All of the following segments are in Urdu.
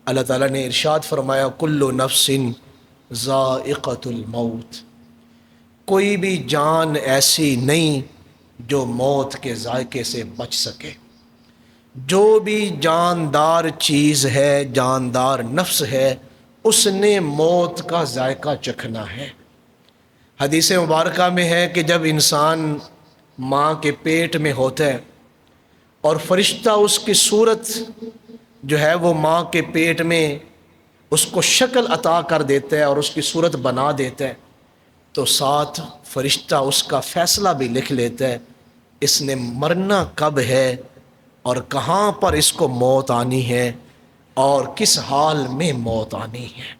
اللہ تعالیٰ نے ارشاد فرمایا کل نفس ذائقۃ الموت، کوئی بھی جان ایسی نہیں جو موت کے ذائقے سے بچ سکے۔ جو بھی جاندار چیز ہے، جاندار نفس ہے، اس نے موت کا ذائقہ چکھنا ہے۔ حدیث مبارکہ میں ہے کہ جب انسان ماں کے پیٹ میں ہوتا ہے اور فرشتہ اس کی صورت جو ہے وہ ماں کے پیٹ میں اس کو شکل عطا کر دیتا ہے اور اس کی صورت بنا دیتا ہے، تو ساتھ فرشتہ اس کا فیصلہ بھی لکھ لیتا ہے اس نے مرنا کب ہے اور کہاں پر اس کو موت آنی ہے اور کس حال میں موت آنی ہے۔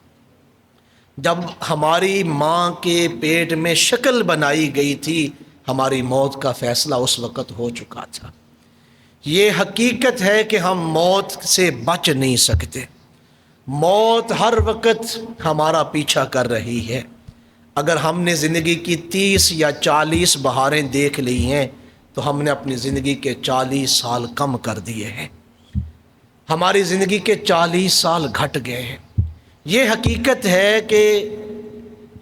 جب ہماری ماں کے پیٹ میں شکل بنائی گئی تھی، ہماری موت کا فیصلہ اس وقت ہو چکا تھا۔ یہ حقیقت ہے کہ ہم موت سے بچ نہیں سکتے، موت ہر وقت ہمارا پیچھا کر رہی ہے۔ اگر ہم نے زندگی کی 30 یا 40 بہاریں دیکھ لی ہیں تو ہم نے اپنی زندگی کے 40 سال کم کر دیے ہیں، ہماری زندگی کے 40 سال گھٹ گئے ہیں۔ یہ حقیقت ہے کہ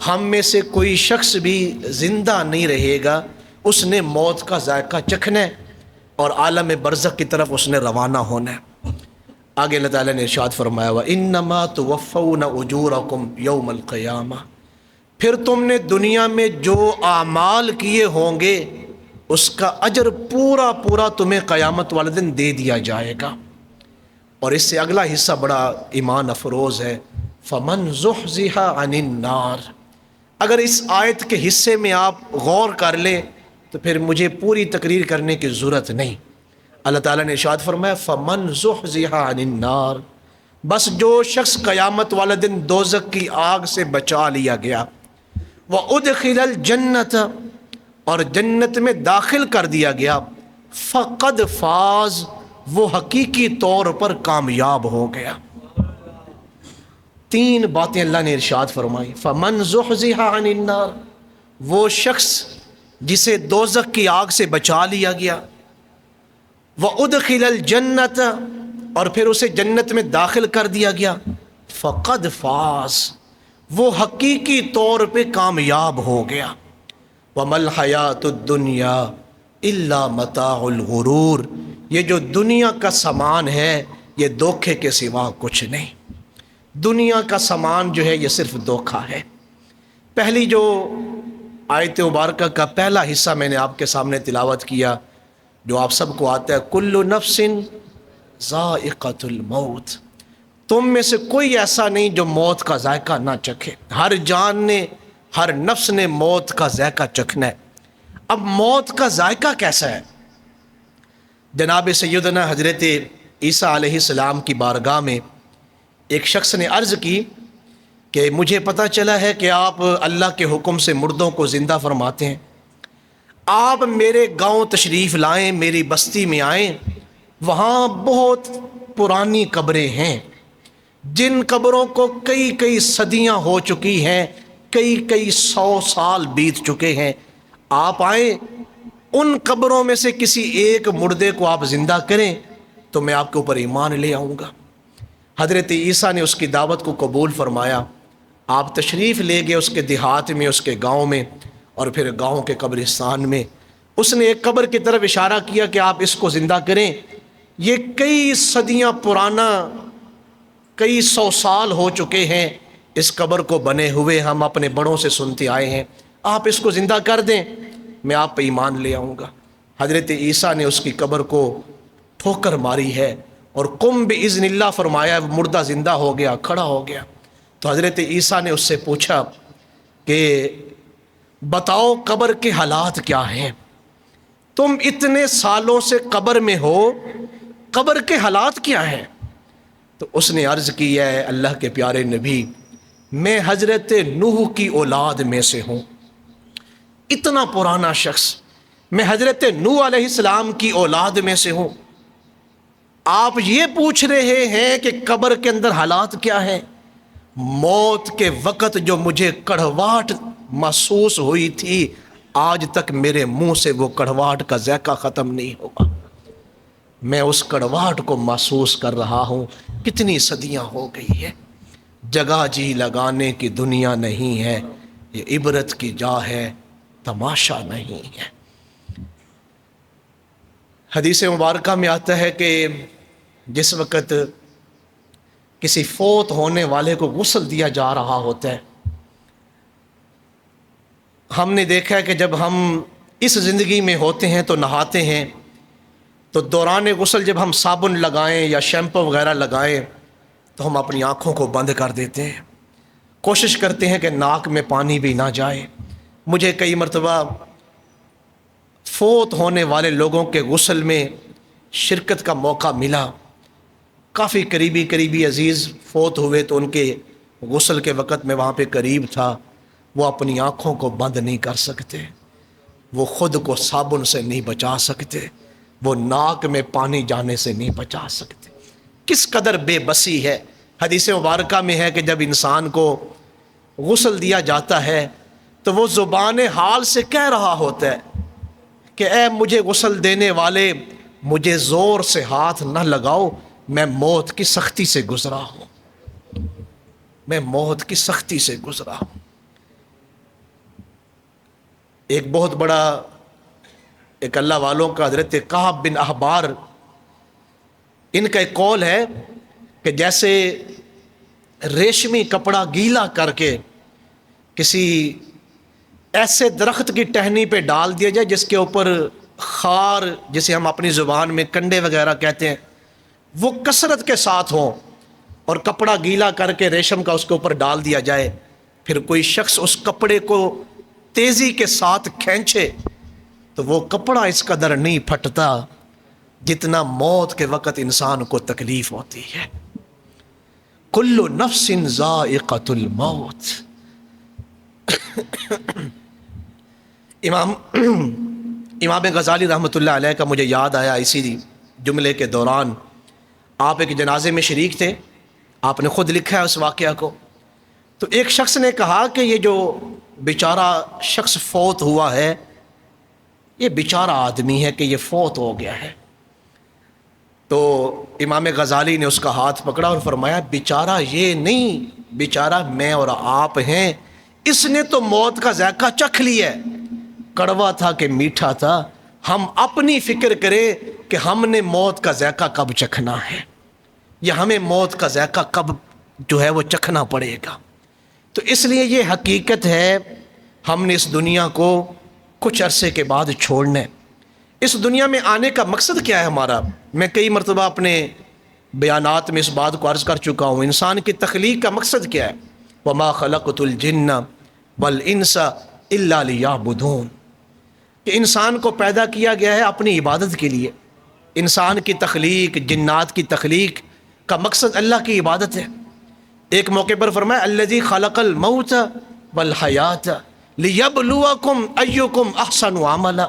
ہم میں سے کوئی شخص بھی زندہ نہیں رہے گا، اس نے موت کا ذائقہ چکھنا ہے اور عالم برزخ کی طرف اس نے روانہ ہونا ہے۔ آگے اللہ تعالیٰ نے ارشاد فرمایا وَإِنَّمَا تُوَفَّوْنَ أُجُورَكُمْ يَوْمَ الْقِيَامَةِ، پھر تم نے دنیا میں جو اعمال کیے ہوں گے اس کا اجر پورا پورا تمہیں قیامت والے دن دے دیا جائے گا۔ اور اس سے اگلا حصہ بڑا ایمان افروز ہے، فَمَنْ زُحْزِحَ عَنِ النَّارِ۔ اگر اس آیت کے حصے میں آپ غور کر لیں تو پھر مجھے پوری تقریر کرنے کی ضرورت نہیں۔ اللہ تعالیٰ نے ارشاد فرمایا فَمَنْ زُحْزِحَ عَنِ النَّارِ، بس جو شخص قیامت والے دن دوزخ کی آگ سے بچا لیا گیا، وَأُدْخِلَ الْجَنَّةَ، اور جنت میں داخل کر دیا گیا، فَقَدْ فَازَ، وہ حقیقی طور پر کامیاب ہو گیا۔ تین باتیں اللہ نے ارشاد فرمائی، فَمَنْ زُحْزِحَ عَنِ النَّارِ، وہ شخص جسے دوزخ کی آگ سے بچا لیا گیا، وَأُدْخِلَ الْجَنَّةَ، اور پھر اسے جنت میں داخل کر دیا گیا، فَقَدْ فَازَ، وہ حقیقی طور پہ کامیاب ہو گیا۔ وَمَا الْحَيَاةُ الدُّنْيَا إِلَّا مَتَاعُ الْغُرُورِ، یہ جو دنیا کا سامان ہے یہ دھوکے کے سوا کچھ نہیں۔ دنیا کا سامان جو ہے یہ صرف دھوکہ ہے۔ پہلی جو آیت مبارکہ کا پہلا حصہ میں نے آپ کے سامنے تلاوت کیا، جو آپ سب کو آتا ہے، کل نفس ذائقۃ الموت، تم میں سے کوئی ایسا نہیں جو موت کا ذائقہ نہ چکھے۔ ہر جان نے، ہر نفس نے موت کا ذائقہ چکھنا ہے۔ اب موت کا ذائقہ کیسا ہے؟ جناب سیدنا حضرت عیسیٰ علیہ السلام کی بارگاہ میں ایک شخص نے عرض کی کہ مجھے پتہ چلا ہے کہ آپ اللہ کے حکم سے مردوں کو زندہ فرماتے ہیں، آپ میرے گاؤں تشریف لائیں، میری بستی میں آئیں، وہاں بہت پرانی قبریں ہیں جن قبروں کو کئی کئی صدیاں ہو چکی ہیں، کئی کئی 100 سال بیت چکے ہیں، آپ آئیں، ان قبروں میں سے کسی ایک مردے کو آپ زندہ کریں تو میں آپ کے اوپر ایمان لے آؤں گا۔ حضرت عیسیٰ نے اس کی دعوت کو قبول فرمایا، آپ تشریف لے گئے اس کے دیہات میں، اس کے گاؤں میں، اور پھر گاؤں کے قبرستان میں اس نے ایک قبر کی طرف اشارہ کیا کہ آپ اس کو زندہ کریں، یہ کئی صدیاں پرانا، کئی 100 سال ہو چکے ہیں اس قبر کو بنے ہوئے، ہم اپنے بڑوں سے سنتے آئے ہیں، آپ اس کو زندہ کر دیں، میں آپ پہ ایمان لے آؤں گا۔ حضرت عیسیٰ نے اس کی قبر کو ٹھوکر ماری ہے اور قم بإذن اللہ فرمایا، مردہ زندہ ہو گیا، کھڑا ہو گیا۔ تو حضرت عیسیٰ نے اس سے پوچھا کہ بتاؤ قبر کے حالات کیا ہیں، تم اتنے سالوں سے قبر میں ہو، قبر کے حالات کیا ہیں؟ تو اس نے عرض کی ہے اللہ کے پیارے نبی، میں حضرت نوح کی اولاد میں سے ہوں، اتنا پرانا شخص، میں حضرت نوح علیہ السلام کی اولاد میں سے ہوں، آپ یہ پوچھ رہے ہیں کہ قبر کے اندر حالات کیا ہیں؟ موت کے وقت جو مجھے کڑواہٹ محسوس ہوئی تھی، آج تک میرے منہ سے وہ کڑواہٹ کا ذائقہ ختم نہیں ہوگا۔ میں اس کڑواہٹ کو محسوس کر رہا ہوں۔ کتنی صدیاں ہو گئی ہے، جگہ جی لگانے کی دنیا نہیں ہے، یہ عبرت کی جا ہے، تماشا نہیں ہے۔ حدیث مبارکہ میں آتا ہے کہ جس وقت کسی فوت ہونے والے کو غسل دیا جا رہا ہوتا ہے، ہم نے دیکھا ہے کہ جب ہم اس زندگی میں ہوتے ہیں تو نہاتے ہیں، تو دوران غسل جب ہم صابن لگائیں یا شیمپو وغیرہ لگائیں تو ہم اپنی آنکھوں کو بند کر دیتے ہیں، کوشش کرتے ہیں کہ ناک میں پانی بھی نہ جائے۔ مجھے کئی مرتبہ فوت ہونے والے لوگوں کے غسل میں شرکت کا موقع ملا۔ کافی قریبی عزیز فوت ہوئے تو ان کے غسل کے وقت میں وہاں پہ قریب تھا۔ وہ اپنی آنکھوں کو بند نہیں کر سکتے، وہ خود کو صابن سے نہیں بچا سکتے، وہ ناک میں پانی جانے سے نہیں بچا سکتے۔ کس قدر بے بسی ہے۔ حدیث مبارکہ میں ہے کہ جب انسان کو غسل دیا جاتا ہے تو وہ زبان حال سے کہہ رہا ہوتا ہے کہ اے مجھے غسل دینے والے، مجھے زور سے ہاتھ نہ لگاؤ، میں موت کی سختی سے گزرا ہوں، میں موت کی سختی سے گزرا ہوں۔ ایک بہت بڑا ایک اللہ والوں کا حضرت کعب بن احبار، ان کا ایک قول ہے کہ جیسے ریشمی کپڑا گیلا کر کے کسی ایسے درخت کی ٹہنی پہ ڈال دیا جائے جس کے اوپر خار، جسے ہم اپنی زبان میں کنڈے وغیرہ کہتے ہیں، وہ کثرت کے ساتھ ہوں، اور کپڑا گیلا کر کے ریشم کا اس کے اوپر ڈال دیا جائے، پھر کوئی شخص اس کپڑے کو تیزی کے ساتھ کھینچے تو وہ کپڑا اس قدر نہیں پھٹتا جتنا موت کے وقت انسان کو تکلیف ہوتی ہے۔ کل نفس ذائقۃ الموت۔ امام غزالی رحمۃ اللہ علیہ کا مجھے یاد آیا اسی جملے کے دوران۔ آپ ایک جنازے میں شریک تھے، آپ نے خود لکھا ہے اس واقعہ کو۔ تو ایک شخص نے کہا کہ یہ جو بیچارہ شخص فوت ہوا ہے، یہ بیچارہ آدمی ہے کہ یہ فوت ہو گیا ہے۔ تو امام غزالی نے اس کا ہاتھ پکڑا اور فرمایا بیچارہ یہ نہیں، بیچارہ میں اور آپ ہیں، اس نے تو موت کا ذائقہ چکھ لیا ہے، کڑوا تھا کہ میٹھا تھا۔ ہم اپنی فکر کریں کہ ہم نے موت کا ذائقہ کب چکھنا ہے، یا ہمیں موت کا ذائقہ کب جو ہے وہ چکھنا پڑے گا۔ تو اس لیے یہ حقیقت ہے، ہم نے اس دنیا کو کچھ عرصے کے بعد چھوڑنا ہے۔ اس دنیا میں آنے کا مقصد کیا ہے ہمارا؟ میں کئی مرتبہ اپنے بیانات میں اس بات کو عرض کر چکا ہوں، انسان کی تخلیق کا مقصد کیا ہے؟ وَمَا خَلَقْتُ الْجِنَّ وَالْإِنسَ إِلَّا لِيَعْبُدُونَ، کہ انسان کو پیدا کیا گیا ہے اپنی عبادت کے لیے۔ انسان کی تخلیق، جنات کی تخلیق کا مقصد اللہ کی عبادت ہے۔ ایک موقع پر فرمایا الذی خلق الموت والحیات لیبلوکم ایکم احسن عملا،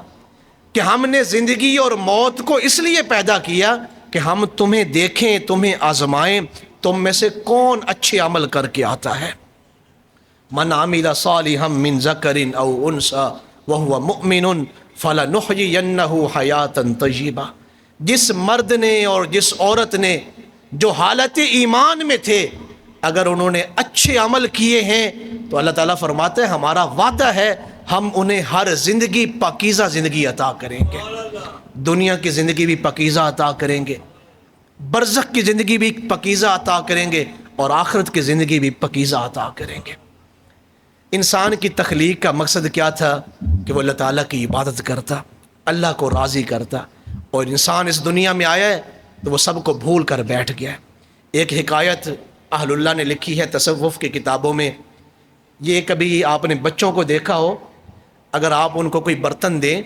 کہ ہم نے زندگی اور موت کو اس لیے پیدا کیا کہ ہم تمہیں دیکھیں، تمہیں آزمائیں، تم میں سے کون اچھے عمل کر کے آتا ہے۔ من عمل صالحا من ذکر او انثی وہو مؤمن فلنحیینہ حیاتا طیبہ، جس مرد نے اور جس عورت نے جو حالت ایمان میں تھے، اگر انہوں نے اچھے عمل کیے ہیں تو اللہ تعالیٰ فرماتا ہے ہمارا وعدہ ہے ہم انہیں ہر زندگی پاکیزہ زندگی عطا کریں گے۔ دنیا کی زندگی بھی پاکیزہ عطا کریں گے، برزخ کی زندگی بھی پاکیزہ عطا کریں گے، اور آخرت کی زندگی بھی پاکیزہ عطا کریں گے۔ انسان کی تخلیق کا مقصد کیا تھا؟ کہ وہ اللہ تعالیٰ کی عبادت کرتا، اللہ کو راضی کرتا، اور انسان اس دنیا میں آیا ہے تو وہ سب کو بھول کر بیٹھ گیا۔ ایک حکایت اہل اللہ نے لکھی ہے تصوف کی کتابوں میں، یہ کبھی آپ نے بچوں کو دیکھا ہو، اگر آپ ان کو کوئی برتن دیں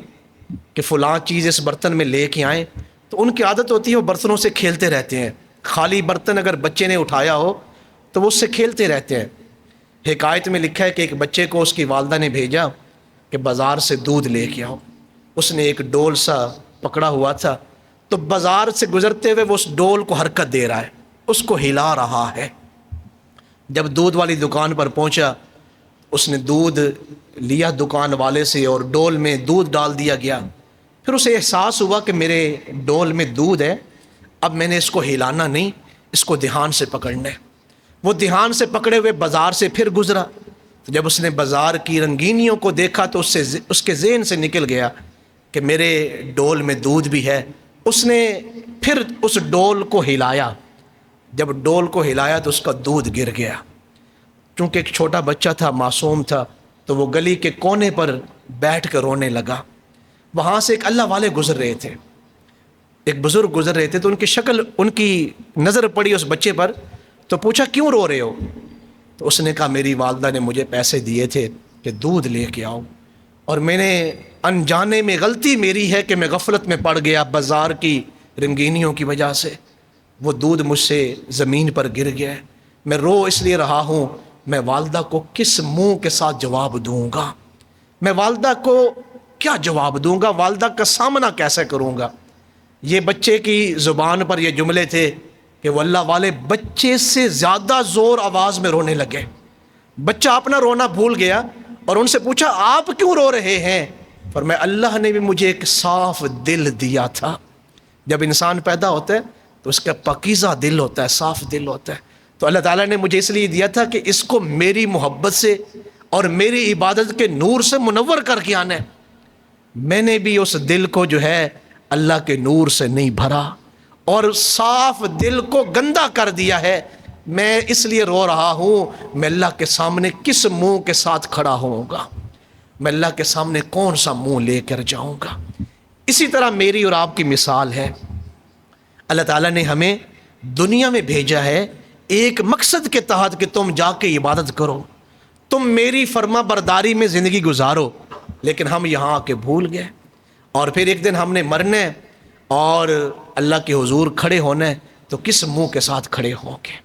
کہ فلاں چیز اس برتن میں لے کے آئیں، تو ان کی عادت ہوتی ہے وہ برتنوں سے کھیلتے رہتے ہیں۔ خالی برتن اگر بچے نے اٹھایا ہو تو وہ اس سے کھیلتے رہتے ہیں۔ حکایت میں لکھا ہے کہ ایک بچے کو اس کی والدہ نے بھیجا کہ بازار سے دودھ لے کے آؤ۔ اس نے ایک ڈول سا پکڑا ہوا تھا، تو بازار سے گزرتے ہوئے وہ اس ڈول کو حرکت دے رہا ہے، اس کو ہلا رہا ہے۔ جب دودھ والی دکان پر پہنچا، اس نے دودھ لیا دکان والے سے اور ڈول میں دودھ ڈال دیا گیا۔ پھر اسے احساس ہوا کہ میرے ڈول میں دودھ ہے، اب میں نے اس کو ہلانا نہیں، اس کو دھیان سے پکڑنا ہے۔ وہ دھیان سے پکڑے ہوئے بازار سے پھر گزرا، جب اس نے بازار کی رنگینیوں کو دیکھا تو اس کے ذہن سے نکل گیا کہ میرے ڈول میں دودھ بھی ہے۔ اس نے پھر اس ڈول کو ہلایا، جب ڈول کو ہلایا تو اس کا دودھ گر گیا۔ چونکہ ایک چھوٹا بچہ تھا، معصوم تھا، تو وہ گلی کے کونے پر بیٹھ کر رونے لگا۔ وہاں سے ایک اللہ والے گزر رہے تھے، ایک بزرگ گزر رہے تھے، تو ان کی نظر پڑی اس بچے پر، تو پوچھا کیوں رو رہے ہو؟ تو اس نے کہا میری والدہ نے مجھے پیسے دیے تھے کہ دودھ لے کے آؤ، اور میں نے انجانے میں، غلطی میری ہے کہ میں غفلت میں پڑ گیا، بازار کی رنگینیوں کی وجہ سے وہ دودھ مجھ سے زمین پر گر گیا ہے، میں رو اس لیے رہا ہوں، میں والدہ کو کس منہ کے ساتھ جواب دوں گا؟ میں والدہ کو کیا جواب دوں گا؟ والدہ کا سامنا کیسے کروں گا؟ یہ بچے کی زبان پر یہ جملے تھے کہ وہ اللہ والے بچے سے زیادہ زور آواز میں رونے لگے۔ بچہ اپنا رونا بھول گیا اور ان سے پوچھا آپ کیوں رو رہے ہیں؟ فرمایا اللہ نے بھی مجھے ایک صاف دل دیا تھا۔ جب انسان پیدا ہوتا ہے تو اس کا پاکیزہ دل ہوتا ہے، صاف دل ہوتا ہے، تو اللہ تعالیٰ نے مجھے اس لیے دیا تھا کہ اس کو میری محبت سے اور میری عبادت کے نور سے منور کر کے آنا ہے۔ میں نے بھی اس دل کو جو ہے اللہ کے نور سے نہیں بھرا اور صاف دل کو گندا کر دیا ہے۔ میں اس لیے رو رہا ہوں، میں اللہ کے سامنے کس منہ کے ساتھ کھڑا ہوں گا؟ میں اللہ کے سامنے کون سا منہ لے کر جاؤں گا؟ اسی طرح میری اور آپ کی مثال ہے۔ اللہ تعالیٰ نے ہمیں دنیا میں بھیجا ہے ایک مقصد کے تحت کہ تم جا کے عبادت کرو، تم میری فرما برداری میں زندگی گزارو، لیکن ہم یہاں آ کے بھول گئے، اور پھر ایک دن ہم نے مرنا ہے اور اللہ کے حضور کھڑے ہونا ہے، تو کس منہ کے ساتھ کھڑے ہوں گے؟